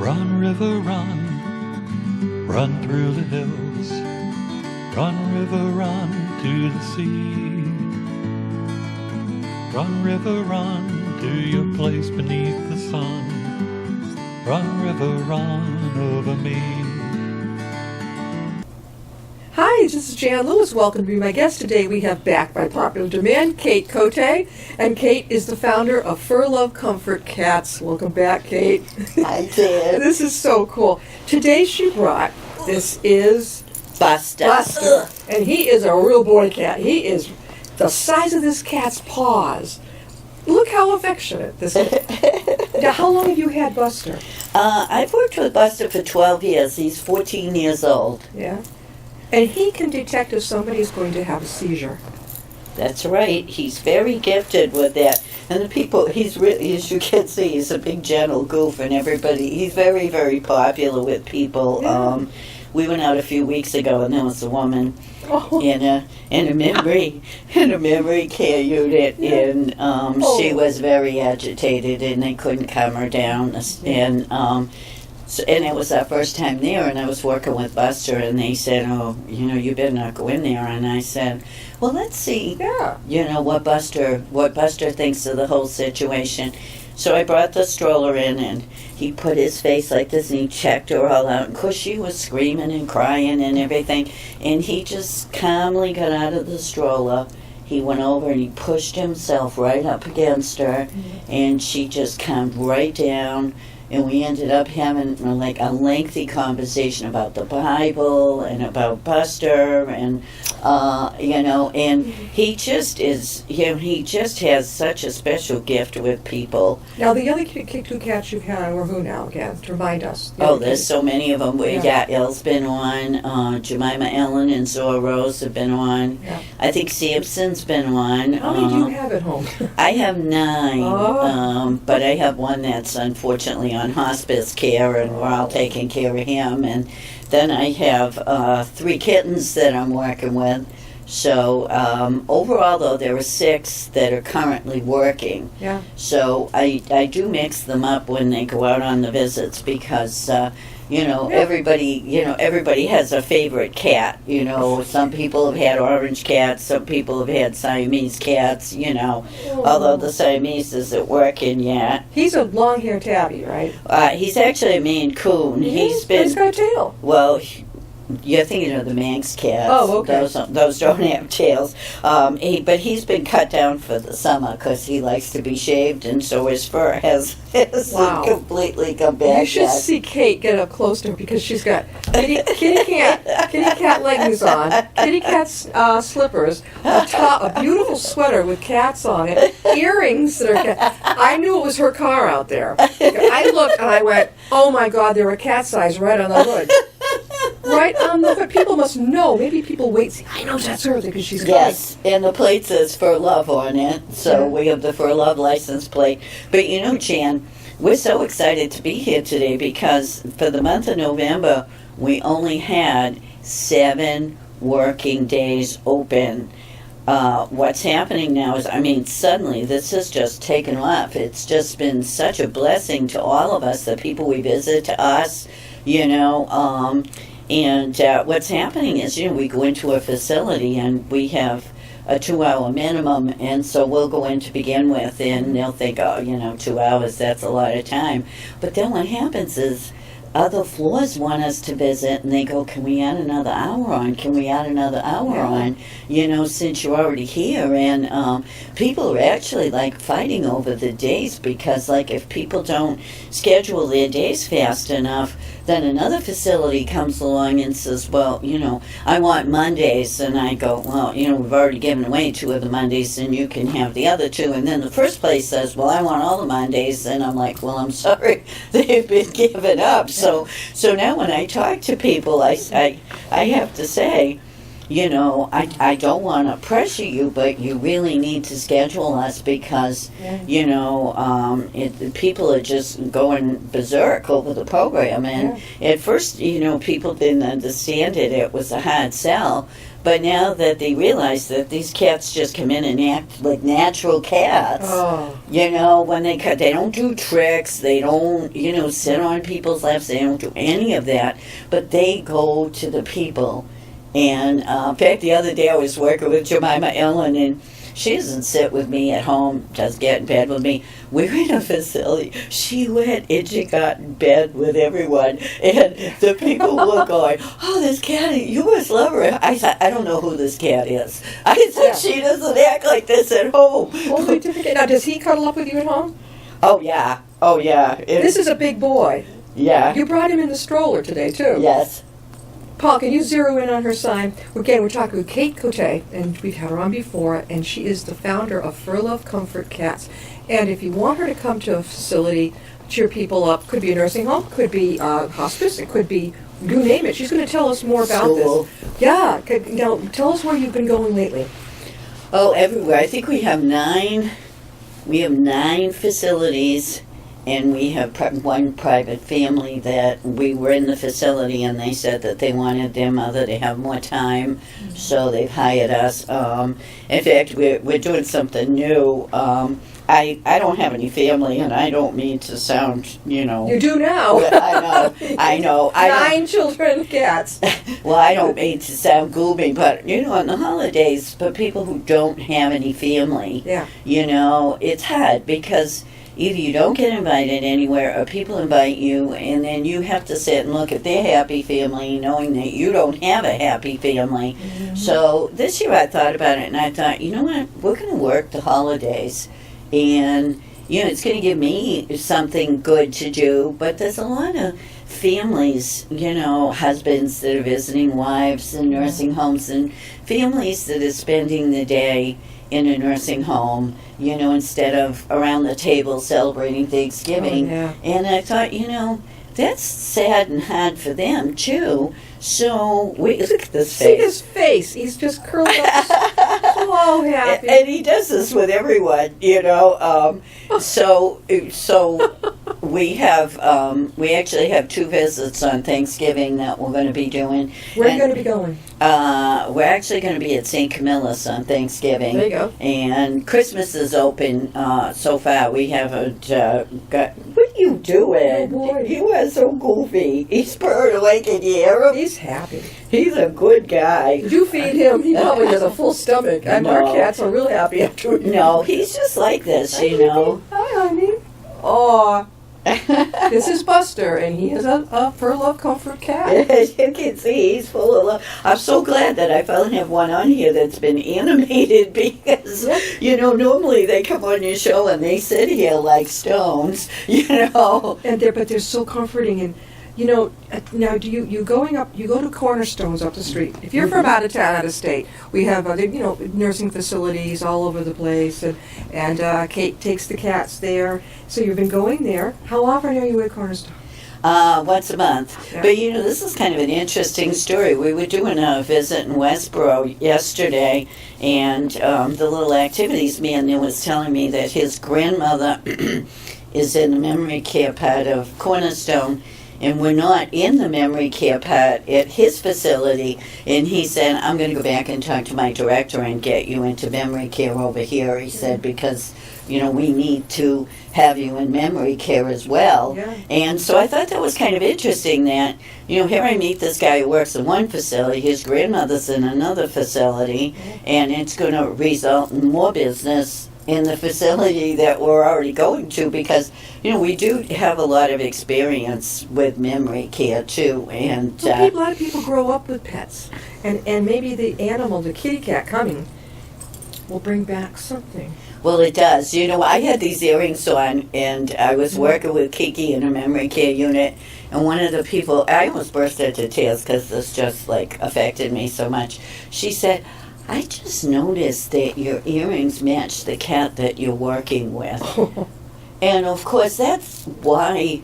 Run, river, run, run through the hills. Run, river, run to the sea. Run, river, run to your place beneath the sun. Run, river, run over me. Hi, this is Jan Lewis. Welcome to be my guest today. We have back by popular demand Kate Cote, and Kate is the founder of Furlove Comfort Cats. Welcome back, Kate. Hi, Jan. This is so cool. Today she brought, this is Buster. And he is a real boy cat. He is the size of this cat's paws. Look how affectionate this is. Now, how long have you had Buster? I've worked with Buster for 12 years. He's 14 years old. Yeah. And he can detect if somebody is going to have a seizure. That's right. He's very gifted with that. And the people, he's really, as you can see, he's a big gentle goof, and everybody, he's very, very popular with people. Yeah. We went out a few weeks ago, and there was a woman Oh. in a memory care unit, and she was very agitated, and they couldn't calm her down, and it was our first time there, and I was working with Buster, and they said, "Oh, you better not go in there." And I said, "Well, let's see, what Buster thinks of the whole situation." So I brought the stroller in, and he put his face like this, and he checked her all out. And of course, she was screaming and crying and everything, and he just calmly got out of the stroller. He went over and he pushed himself right up against her, and she just calmed right down. And we ended up having like a lengthy conversation about the Bible and about Buster, and and he just is, he just has such a special gift with people. Now, the other two cats you've had were who now, again, to remind us? Oh, there's so many of them. Yeah, Elle's been on, Jemima Ellen and Zora Rose have been on. Yeah. I think Sampson's been on. How many do you have at home? I have 9, but I have one that's unfortunately on hospice care, and we're all taking care of him. And then I have 3 kittens that I'm working with. So overall, though, there are 6 that are currently working. Yeah. So I do mix them up when they go out on the visits, because everybody has a favorite cat. Some people have had orange cats, some people have had Siamese cats. Although the Siamese isn't working yet. He's a long-haired tabby, right? He's actually a Maine Coon. He's got a tail. Well, you're thinking of the Manx cats. Oh, okay. Those don't have tails. But he's been cut down for the summer because he likes to be shaved, and so his fur has completely come back. You should see Kate get up close to her, because she's got kitty cat leggings on, kitty cat slippers, a beautiful sweater with cats on it, earrings that are I knew it was her car out there. I looked and I went, "Oh my God, there were cat size right on the hood." Right on the hood. People must know. Maybe people wait and say, "I know that's her," because she's got Yes, and the plate says Furlove on it, so we have the Furlove license plate. But Jan, we're so excited to be here today, because for the month of November, we only had 7 working days open. What's happening now is, suddenly this has just taken off. It's just been such a blessing to all of us, the people we visit, to us, and what's happening is, we go into a facility and we have a 2-hour minimum, and so we'll go in to begin with, and they'll think, 2 hours, that's a lot of time. But then what happens is, other floors want us to visit, and they go, "Can we add another hour on? Can we add another hour on? Since you're already here." And people are actually fighting over the days, because if people don't schedule their days fast enough, then another facility comes along and says, "Well, I want Mondays." And I go, "Well, we've already given away 2 of the Mondays, and you can have the other 2. And then the first place says, "Well, I want all the Mondays." And I'm like, "Well, I'm sorry, they've been given up." So now when I talk to people, I have to say, I don't want to pressure you, but you really need to schedule us, because, people are just going berserk over the program. And at first, people didn't understand it. It was a hard sell. But now that they realize that these cats just come in and act like natural cats, Oh. you know, when they don't do tricks, they don't, you know, sit on people's laps, they don't do any of that, but they go to the people. And in fact, the other day I was working with Jemima Ellen, and she doesn't sit with me at home, doesn't get in bed with me. We're in a facility. She went and she got in bed with everyone. And the people were going, oh, this cat, you must love her. I said, I don't know who this cat is. I said, she doesn't act like this at home. Totally different. Now, does he cuddle up with you at home? Oh, yeah. Oh, yeah. This is a big boy. Yeah. You brought him in the stroller today, too. Yes. Paul, can you zero in on her sign? Again, we're talking with Kate Cote, and we've had her on before, and she is the founder of Furlove Comfort Cats. And if you want her to come to a facility, cheer people up, could be a nursing home, could be hospice, it could be, you name it. She's going to tell us more about School. this. Yeah. Now, tell us where you've been going lately. Oh, everywhere. I think we have 9. We have 9 facilities. And we have one private family that we were in the facility, and they said that they wanted their mother to have more time, so they've hired us. In fact, we're doing something new. I don't have any family, and I don't mean to sound, you know. You do now. I know. 9 children, cats. Well, I don't mean to sound gloomy, but, you know, on the holidays, for people who don't have any family, Yeah. you know, it's hard because either you don't get invited anywhere or people invite you, and then you have to sit and look at their happy family knowing that you don't have a happy family. Mm-hmm. So this year I thought about it, and I thought, you know what, we're going to work the holidays, and you know, it's going to give me something good to do, but there's a lot of families, you know, husbands that are visiting wives in nursing homes, and families that are spending the day in a nursing home, you know, instead of around the table celebrating Thanksgiving. Oh, yeah. And I thought, you know, that's sad and hard for them, too. So, look at this See face. his face. He's just curled up, so happy. And he does this with everyone, you know. So we actually have 2 visits on Thanksgiving that we're going to be doing. Where are you going to be going? We're actually going to be at St. Camilla's on Thanksgiving. There you go. And Christmas is open so far. We haven't got. What are you doing? Oh, boy. You are so goofy. He's purring like an arrow. He's happy. He's a good guy. Did you feed him? He probably has a full stomach. And our No. cats are real happy after we No, he's just like this, you know. Hi, honey. Aw. This is Buster, and he is a Furlove Comfort cat. As you can see, he's full of love. I'm so glad that I finally have one on here that's been animated because, you know, normally they come on your show and they sit here like stones, you know. And but they're so comforting. And you know, now do you go to Cornerstones up the street? If you're from out of town, out of state, we have you know, nursing facilities all over the place, and Kate takes the cats there. So you've been going there. How often are you at Cornerstone? Once a month. Yeah. But, you know, this is kind of an interesting story. We were doing a visit in Westboro yesterday, and the little activities man there was telling me that his grandmother is in the memory care part of Cornerstone, and we're not in the memory care part at his facility. And he said, I'm going to go back and talk to my director and get you into memory care over here, he said, because, you know, we need to have you in memory care as well. Yeah. And so I thought that was kind of interesting that, you know, here I meet this guy who works in one facility, his grandmother's in another facility, and it's going to result in more business in the facility that we're already going to because, you know, we do have a lot of experience with memory care too. And Well, a lot of people grow up with pets, and maybe the animal, the kitty cat coming, will bring back something. well, it does. You know, I had these earrings on, and I was working with Kiki in a memory care unit, and one of the people, I almost burst into tears because this just, like, affected me so much. She said, I just noticed that your earrings match the cat that you're working with. And, of course, that's why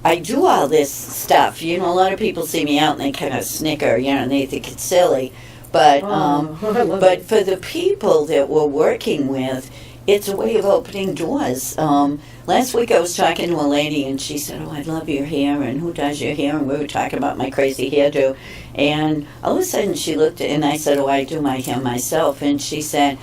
I do all this stuff. You know, a lot of people see me out and they kind of snicker, you know, and they think it's silly. But I love but it. for the people that we're working with, it's a way of opening doors. Last week I was talking to a lady and she said, "Oh, I love your hair, and who does your hair?" And we were talking about my crazy hairdo. And all of a sudden she looked at, and I said, "Oh, I do my hair myself." And she said,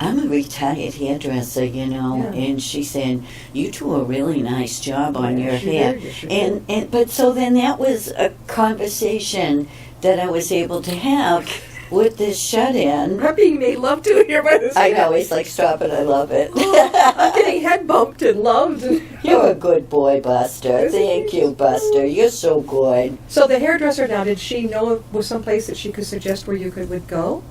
"I'm a retired hairdresser, you know." Yeah. And she said, "You do a really nice job on your she hair." did, yes, she did. And but so then that was a conversation that I was able to have with this shut-in. I'm being made love to here by this. I know, he's like, "Stop it, I love it." I'm getting head bumped and loved. You're a good boy, Buster. Thank you, Buster. You're so good. So the hairdresser now, did she know it was someplace that she could suggest where you would go?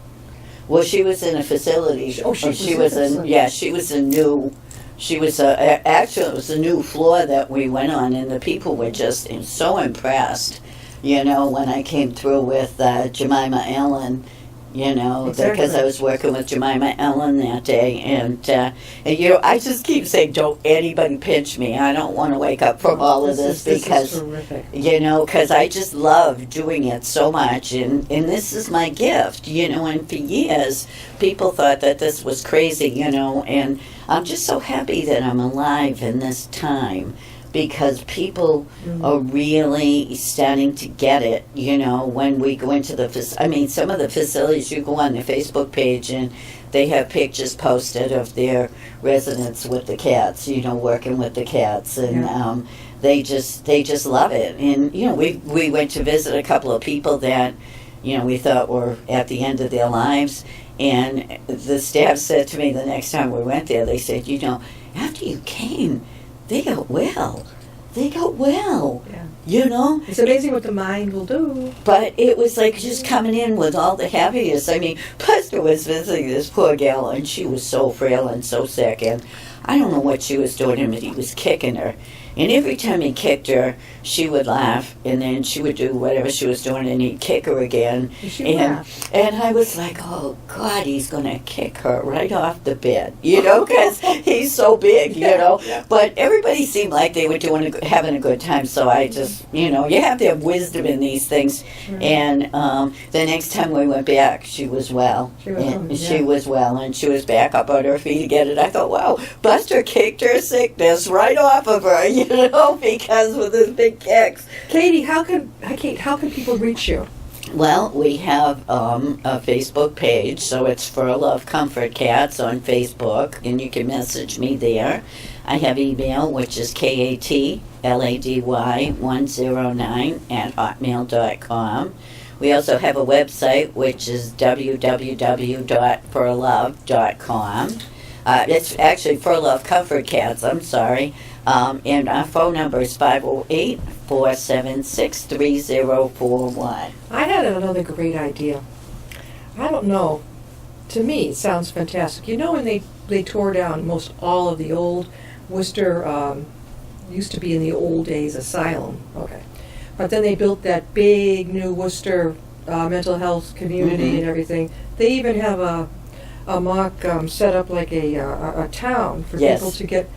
Well, she was in a facility. Oh, she she was was in a in. facility. Yeah, she was a new. She was actually it was a new floor that we went on, and the people were just so impressed. You know, when I came through with Jemima Ellen. You know, Exactly. because I was working with Jemima Ellen that day, and you know, I just keep saying, "Don't anybody pinch me. I don't want to wake up from all of this because." is terrific. You know, because I just love doing it so much, and this is my gift, you know, and for years, people thought that this was crazy, you know, and I'm just so happy that I'm alive in this time, because people are really starting to get it, you know, when we go into some of the facilities, you go on their Facebook page and they have pictures posted of their residents with the cats, you know, working with the cats, and they just love it. And you know, we went to visit a couple of people that, you know, we thought were at the end of their lives, and the staff said to me the next time we went there, they said, "You know, after you came, they got well. They got well." Yeah. You know? It's amazing what the mind will do. But it was like just coming in with all the happiness. I mean, Buster was visiting this poor gal, and she was so frail and so sick, and I don't know what she was doing to him, but he was kicking her. And every time he kicked her, she would laugh, and then she would do whatever she was doing, and he'd kick her again. And she laughed. And I was like, "Oh, God, he's going to kick her right off the bed," you know, because he's so big, you know. But everybody seemed like they were having a good time, so I just, you know, you have to have wisdom in these things. And the next time we went back, she was well. She was well, and she was back up on her feet again. And I thought, wow, Buster kicked her sickness right off of her, you know, because with his big kicks. Katie, how can people reach you? Well, we have a Facebook page, so it's Furlove Comfort Cats on Facebook, and you can message me there. I have email, which is katlady109@hotmail.com. We also have a website, which is www.furlove.com. It's actually Furlove Comfort Cats, I'm sorry. And our phone number is 508-476-3041. I had another great idea. I don't know. To me, it sounds fantastic. You know, when they tore down most all of the old Worcester, used to be in the old days asylum. Okay. But then they built that big new Worcester mental health community and everything. They even have a mock set up like a town for people to get.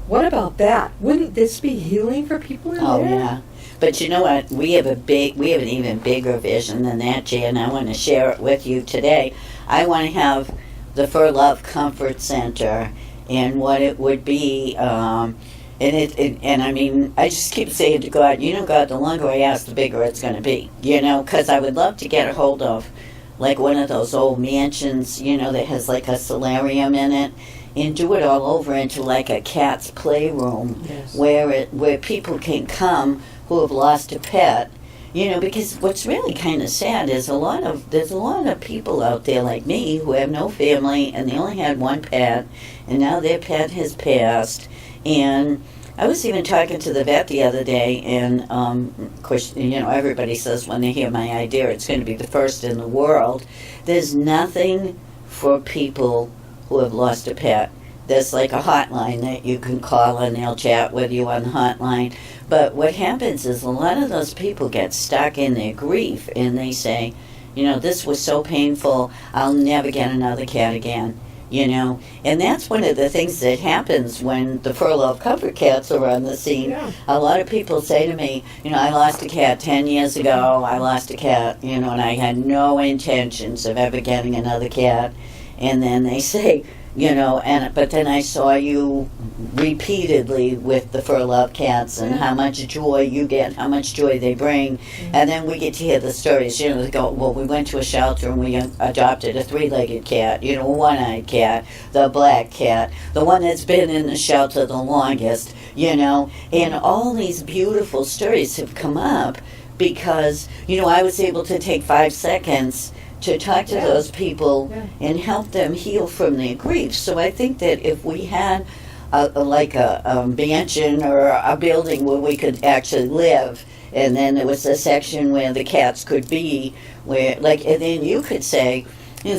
What about that? Wouldn't this be healing for people in there? Oh, yeah. But you know what? We have an even bigger vision than that, Jay, and I want to share it with you today. I want to have the Furlove Comfort Center, and what it would be, and I mean, I just keep saying to God, you know, God, the longer I ask, the bigger it's going to be, you know, because I would love to get a hold of, like, one of those old mansions, you know, that has, like, a solarium in it, and do it all over into like a cat's playroom, where people can come who have lost a pet, you know, because what's really kind of sad is there's a lot of people out there like me who have no family and they only had one pet, and now their pet has passed. And I was even talking to the vet the other day, and of course, you know, everybody says when they hear my idea it's going to be the first in the world. There's nothing for people who have lost a pet. There's like a hotline that you can call and they'll chat with you on the hotline. But what happens is a lot of those people get stuck in their grief and they say, you know, this was so painful, I'll never get another cat again, you know. And that's one of the things that happens when the Furlove Comfort Cats are on the scene. Yeah. A lot of people say to me, you know, I lost a cat 10 years ago, I lost a cat, you know, and I had no intentions of ever getting another cat. And then they say, but then I saw you repeatedly with the Furlove cats and how much joy you get, how much joy they bring, and then we get to hear the stories. They go, well, we went to a shelter and we adopted a three-legged cat, a one-eyed cat, the black cat, the one that's been in the shelter the longest, and all these beautiful stories have come up because, I was able to take 5 seconds to talk to those people and help them heal from their grief. So I think that if we had a mansion or a building where we could actually live, and then there was a section where the cats could be, and then you could say,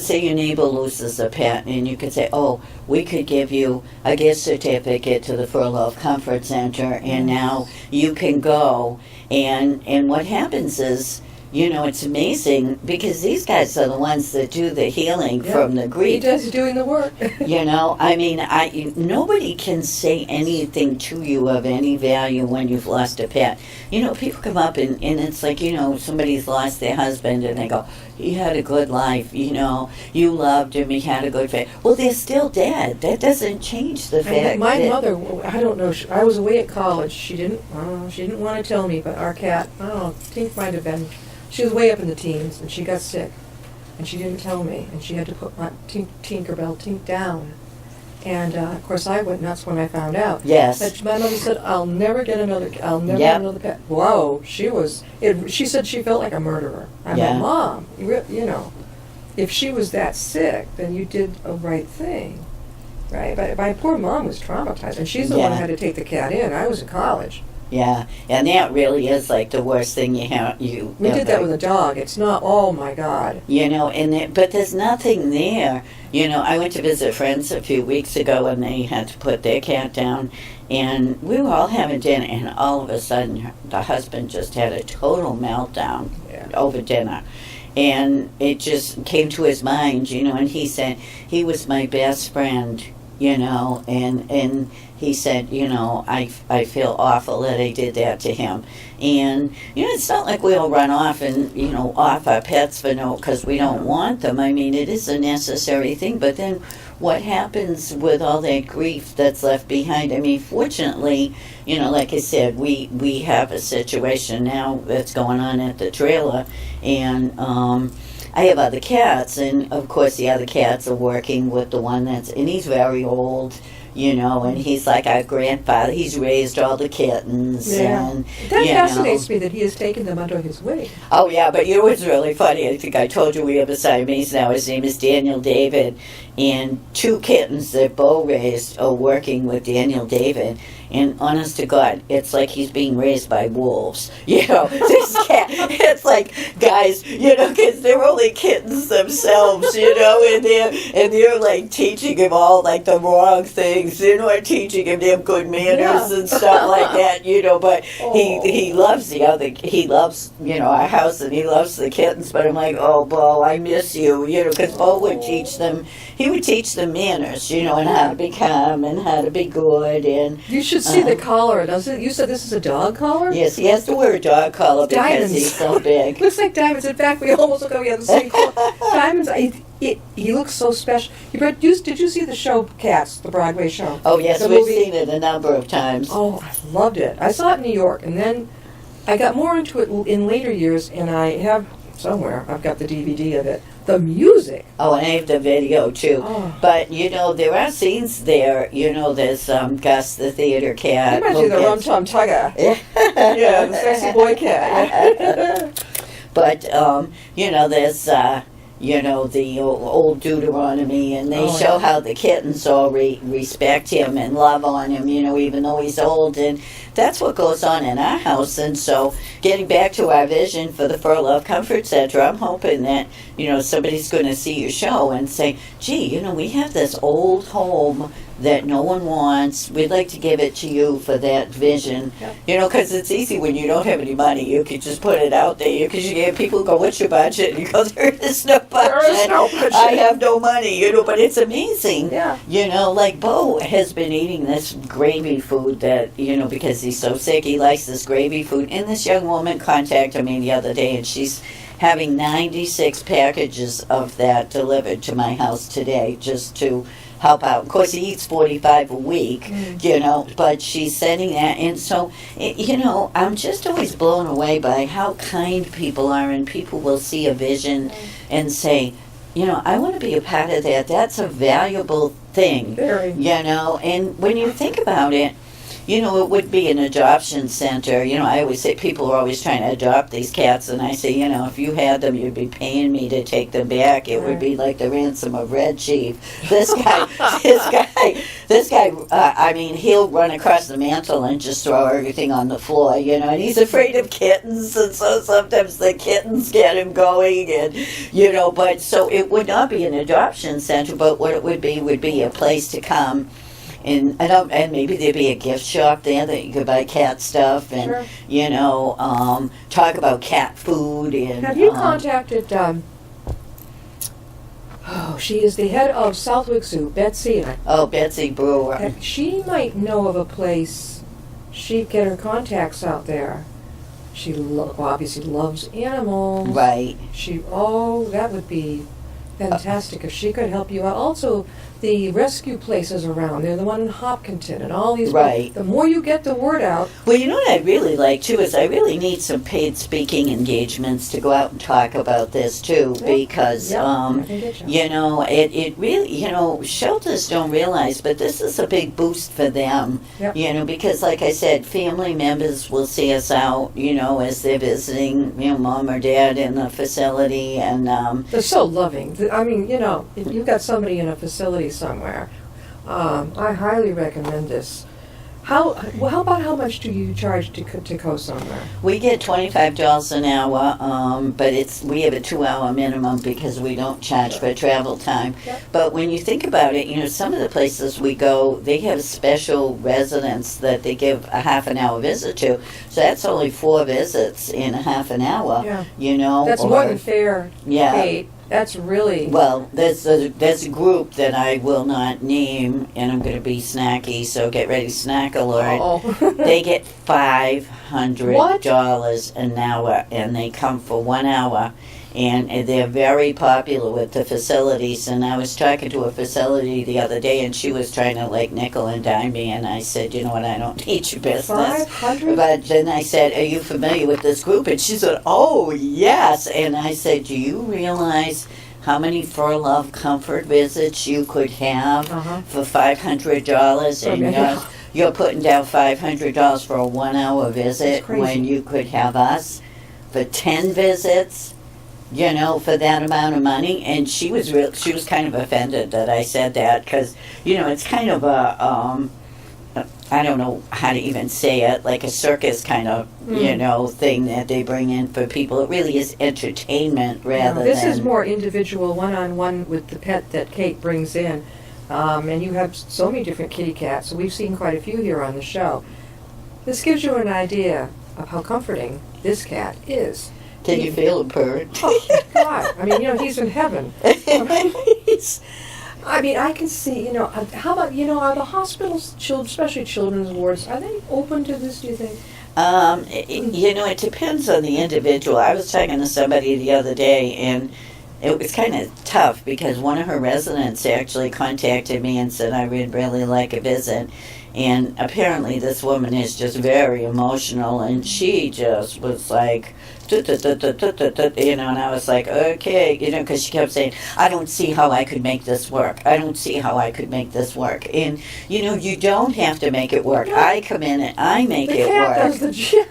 say your neighbor loses a pet, and you could say, oh, we could give you a gift certificate to the Furlove Comfort Center, and now you can go. And what happens is, it's amazing because these guys are the ones that do the healing from the grief. He does doing the work. Nobody can say anything to you of any value when you've lost a pet. People come up and it's like, somebody's lost their husband and they go, he had a good life, you loved him, he had a good face. Well, they're still dead. That doesn't change the fact my that mother, I don't know, I was away at college. She didn't want to tell me, but our cat, I don't know, Tink might have been, she was way up in the teens, and she got sick, and she didn't tell me, and she had to put my Tink down. And, of course, I went nuts when I found out. Yes. But my mother said, I'll never get another pet. Whoa, she said she felt like a murderer. I'm like, Mom, if she was that sick, then you did a right thing, right? But my poor mom was traumatized, and she's the one who had to take the cat in. I was in college. Yeah, and that really is like the worst thing We did that with a dog. It's not, oh my God. But there's nothing there. I went to visit friends a few weeks ago and they had to put their cat down, and we were all having dinner, and all of a sudden the husband just had a total meltdown over dinner. And it just came to his mind, and he said, he was my best friend, and he said, I feel awful that I did that to him. And, it's not like we all run off and, off our pets because we don't want them. I mean, it is a necessary thing. But then what happens with all that grief that's left behind? I mean, fortunately, like I said, we have a situation now that's going on at the trailer. And I have other cats. And, of course, the other cats are working with the one and he's very old. And he's like our grandfather. He's raised all the kittens. Yeah. And, that fascinates me that he has taken them under his wing. Oh, yeah, but what's really funny, I think I told you we have a Siamese now. His name is Daniel David. And 2 kittens that Bo raised are working with Daniel David. And honest to God, it's like he's being raised by wolves. This cat, it's like, guys, because they're only kittens themselves, and they're like teaching him all like the wrong things, teaching him them good manners and stuff like that, but he loves he loves, our house, and he loves the kittens, but I'm like, oh, Bo, I miss you, because Bo would teach them, he would teach them manners, and how to be calm and how to be good, and you should see the collar. You said this is a dog collar? Yes, he has to wear a dog collar because Diamonds. he's so big. Looks like diamonds. In fact, we almost look like we have the same color. Diamonds. He looks so special. Did you see the show Cats, the Broadway show? Oh, yes, the we've movie? seen it a number of times. Oh, I loved it. I saw it in New York, and then I got more into it in later years, and I have somewhere, I've got the DVD of it. The music. Oh, and I have the video, too. Oh. But, there are scenes there. There's Gus, the theater cat. Reminds me of the Rum Tum Tugger. Yeah, the sexy boy cat. But, there's... the old Deuteronomy, and they show how the kittens all respect him and love on him, even though he's old, and that's what goes on in our house. And so, getting back to our vision for the Furlove Comfort Center, I'm hoping that, somebody's going to see your show and say, gee, we have this old home that no one wants. We'd like to give it to you for that vision. Yep. Because it's easy when you don't have any money. You can just put it out there. Because you get people go, what's your budget? And you go, there is no budget. There is no budget. I have no money, but it's amazing. Yeah. Like Bo has been eating this gravy food that, because he's so sick, he likes this gravy food. And this young woman contacted me the other day, and she's having 96 packages of that delivered to my house today just to help out. Of course, he eats 45 a week, but she's sending that. And so, I'm just always blown away by how kind people are, and people will see a vision and say, I want to be a part of that. That's a valuable thing, Very. And when you think about it, it would be an adoption center. I always say people are always trying to adopt these cats, and I say, if you had them, you'd be paying me to take them back. It would be like the ransom of Red Chief. This guy, I mean, he'll run across the mantle and just throw everything on the floor, and he's afraid of kittens, and so sometimes the kittens get him going, and, but so it would not be an adoption center, but what it would be a place to come. And maybe there'd be a gift shop there that you could buy cat stuff and, talk about cat food. And have you contacted, she is the head of Southwick Zoo, Betsy. Betsy Brewer. She might know of a place. She'd get her contacts out there. She obviously loves animals. Right. That would be fantastic if she could help you out. Also, the rescue places around there, the one in Hopkinton and all these. Right. The more you get the word out. Well, what I really like too is I really need some paid speaking engagements to go out and talk about this too, because it really shelters don't realize, but this is a big boost for them. Yep. Because like I said, family members will see us out, as they're visiting, mom or dad in the facility, and they're so loving. I mean, if you've got somebody in a facility somewhere, I highly recommend this. How about how much do you charge to go somewhere? We get $25 an hour, but we have a 2-hour minimum because we don't charge for travel time. Yep. But when you think about it, some of the places we go, they have special residents that they give a half an hour visit to. So that's only 4 visits in a half an hour. Yeah. That's more than fair. Yeah. Kate. That's really... Well, there's a group that I will not name, and I'm going to be snacky, so get ready, snack alert. They get $500 an hour, and they come for 1 hour, and they're very popular with the facilities. And I was talking to a facility the other day, and she was trying to nickel and dime me, and I said, you know what, I don't need your business. 500? But then I said, are you familiar with this group? And she said, oh, yes. And I said, do you realize how many Furlove comfort visits you could have for $500? And you're putting down $500 for a 1 hour visit when you could have us for 10 visits. For that amount of money. And she was kind of offended that I said that, because it's kind of a I don't know how to even say it, like a circus kind of thing that they bring in for people. It really is entertainment rather this than... is more individual, one-on-one with the pet that Kate brings in. And you have so many different kitty cats. We've seen quite a few here on the show. This gives you an idea of how comforting this cat is. Can you feel him purr? Oh, God. I mean, he's in heaven. I mean, I can see, how about, are the hospitals, especially children's wards, are they open to this, do you think? It depends on the individual. I was talking to somebody the other day, and it was kind of tough because one of her residents actually contacted me and said, I would really like a visit. And apparently this woman is just very emotional, and she just was like, and I was like, okay, because she kept saying, I don't see how I could make this work. I don't see how I could make this work. And, you don't have to make it work. I come in and I make it work. Does the job.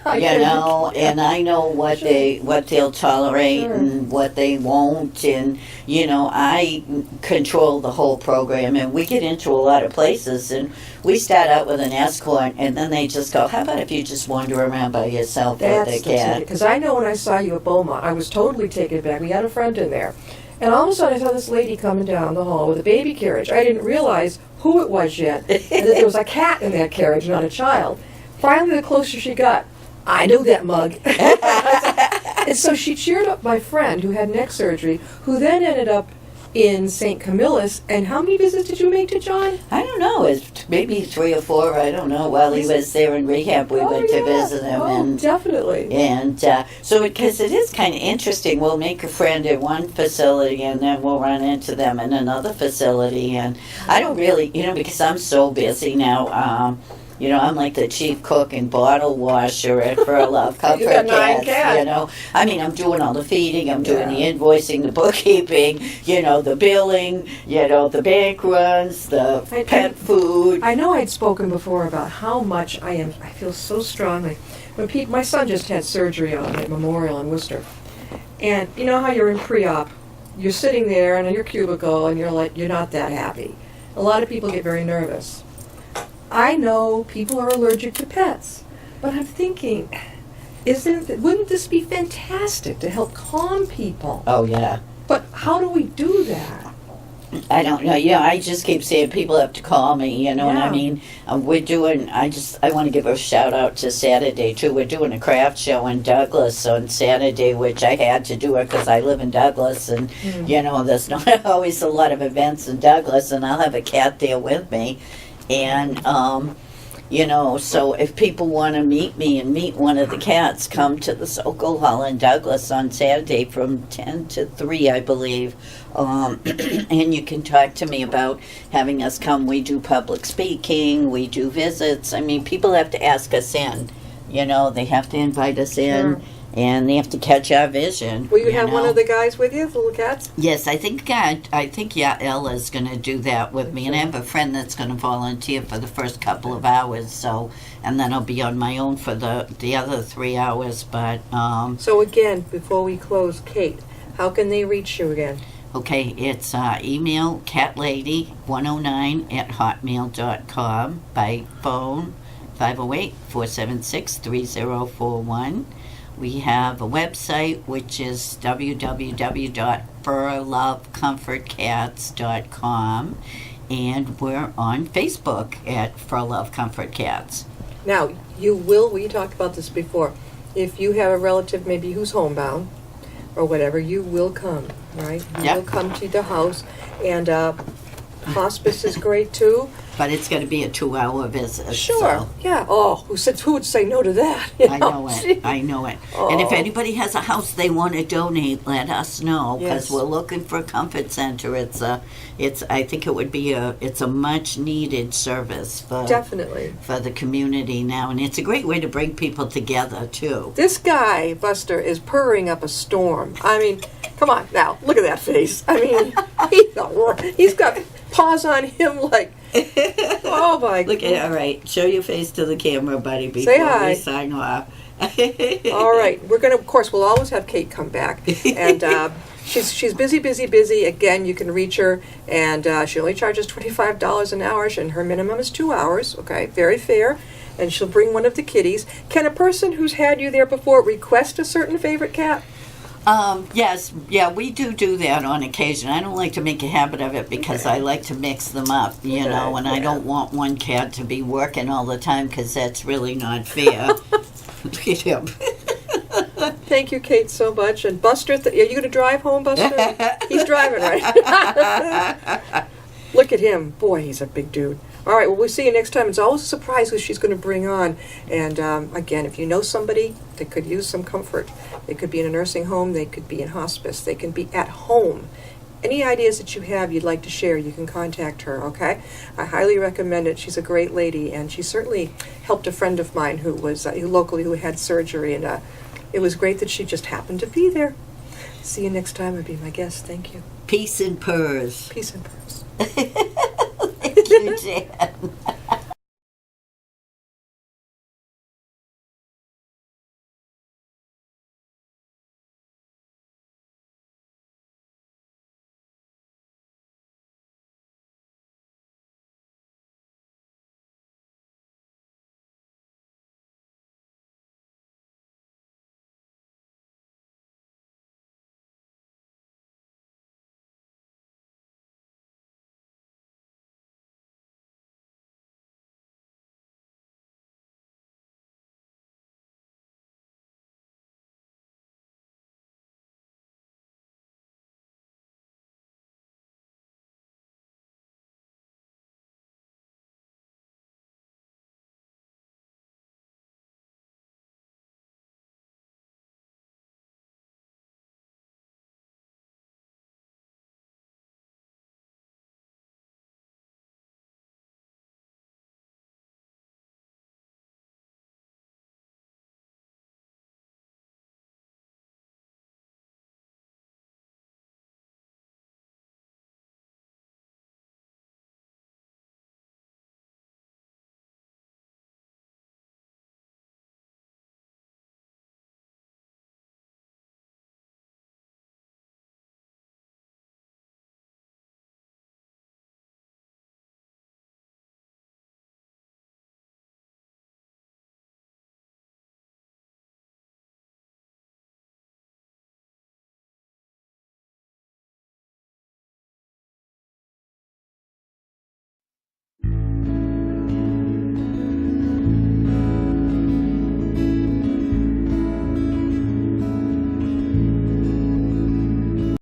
And I know what they'll tolerate and what they won't. And, I control the whole program. And we get into a lot of places, and we start out with an escort, and then they just go, how about if you just wander around by yourself with the cat? Because I know when I saw you at Beaumont, I was totally taken back. We had a friend in there. And all of a sudden I saw this lady coming down the hall with a baby carriage. I didn't realize who it was yet, and that there was a cat in that carriage, not a child. Finally, the closer she got, I knew that mug. And so she cheered up my friend who had neck surgery, who then ended up in St. Camillus. And how many visits did you make to John? I don't know. It's maybe 3 or 4. I don't know. While he was there in rehab, we went to visit him. Oh, definitely. And so, because it is kind of interesting, we'll make a friend at one facility and then we'll run into them in another facility. And I don't really, because I'm so busy now, I'm like the chief cook and bottle washer at Furlove Comfort You got 9 Cats. I'm doing all the feeding, I'm doing the invoicing, the bookkeeping, the billing, the bank runs, the pet food. I know I'd spoken before about how much I feel so strongly. When my son just had surgery on at Memorial in Worcester. And you know how you're in pre-op, you're sitting there in your cubicle and you're not that happy. A lot of people get very nervous. I know people are allergic to pets, but I'm thinking, wouldn't this be fantastic to help calm people? Oh, yeah. But how do we do that? I don't know. I just keep saying people have to call me, what I mean? We're doing, I want to give a shout out to Saturday, too. We're doing a craft show in Douglas on Saturday, which I had to do it because I live in Douglas, and, there's not always a lot of events in Douglas, and I'll have a cat there with me. And, so if people want to meet me and meet one of the cats, come to the Sokol Hall in Douglas on Saturday from 10 to 3, I believe. And you can talk to me about having us come. We do public speaking. We do visits. I mean, people have to ask us in. They have to invite us in. Sure. And they have to catch our vision. Will you have one of the guys with you, the little cats? Yes, I think Ella's going to do that with me, and I have a friend that's going to volunteer for the first couple of hours. So, and then I'll be on my own for the other 3 hours. But so again, before we close, Kate, how can they reach you again? Okay, it's email catlady109@hotmail.com, by phone 508-476-3041. We have a website, which is www.furlovecomfortcats.com, and we're on Facebook at Furlove Comfort Cats. Now, we talked about this before, if you have a relative maybe who's homebound or whatever, you will come, right? You will come to the house, and hospice is great too. But it's going to be a 2-hour visit. Sure. So. Yeah. Oh, who would say no to that? I know it. Oh. And if anybody has a house they want to donate, let us know, because we're looking for a comfort center. I think it would be it's a much needed service definitely for the community now, and it's a great way to bring people together too. This guy Buster is purring up a storm. I mean, come on now, look at that face. I mean, he's got paws on him like. Oh my God. Look at all right. Show your face to the camera, buddy, before we sign off. All right. Of course, we'll always have Kate come back. And she's busy. Again, you can reach her, and she only charges $25 an hour, and her minimum is 2 hours. Okay, very fair. And she'll bring one of the kitties. Can a person who's had you there before request a certain favorite cat? Yes, we do that on occasion. I don't like to make a habit of it because I like to mix them up, and I don't want one cat to be working all the time because that's really not fair. Look at him. Thank you, Kate, so much. And Buster, are you going to drive home, Buster? He's driving, right? Look at him. Boy, he's a big dude. All right, well, we'll see you next time. It's always a surprise who she's going to bring on. And again, if you know somebody that could use some comfort, they could be in a nursing home, they could be in hospice, they can be at home. Any ideas that you have you'd like to share, you can contact her, okay? I highly recommend it. She's a great lady, and she certainly helped a friend of mine who was locally who had surgery, and it was great that she just happened to be there. See you next time and be my guest. Thank you. Peace and purrs. Peace and purrs. Thank you, Jan.